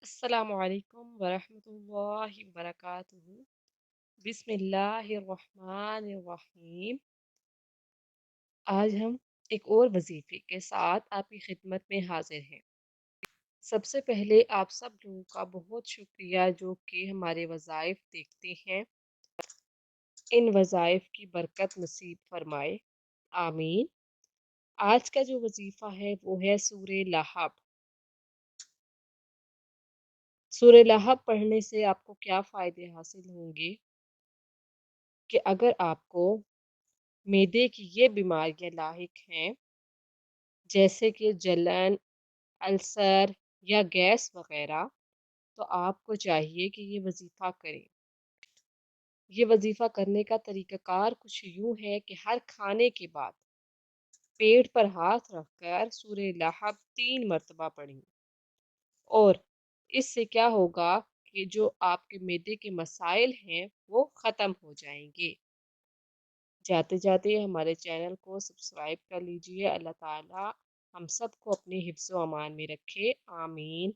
السلام علیکم ورحمۃ اللہ وبرکاتہ۔ بسم اللہ الرحمن الرحیم۔ آج ہم ایک اور وظیفے کے ساتھ آپ کی خدمت میں حاضر ہیں۔ سب سے پہلے آپ سب لوگوں کا بہت شکریہ جو کہ ہمارے وظائف دیکھتے ہیں۔ ان وظائف کی برکت نصیب فرمائے، آمین۔ آج کا جو وظیفہ ہے وہ ہے سورہ لہب۔ سورہ لہب پڑھنے سے آپ کو کیا فائدے حاصل ہوں گے کہ اگر آپ کو معدے کی یہ بیماریاں لاحق ہیں جیسے کہ جلن، السر یا گیس وغیرہ، تو آپ کو چاہیے کہ یہ وظیفہ کریں۔ یہ وظیفہ کرنے کا طریقہ کار کچھ یوں ہے کہ ہر کھانے کے بعد پیٹ پر ہاتھ رکھ کر سورہ لہب 3 مرتبہ پڑھیں، اور اس سے کیا ہوگا کہ جو آپ کے معدے کے مسائل ہیں وہ ختم ہو جائیں گے۔ جاتے جاتے ہمارے چینل کو سبسکرائب کر لیجئے۔ اللہ تعالی ہم سب کو اپنے حفظ و امان میں رکھے، آمین۔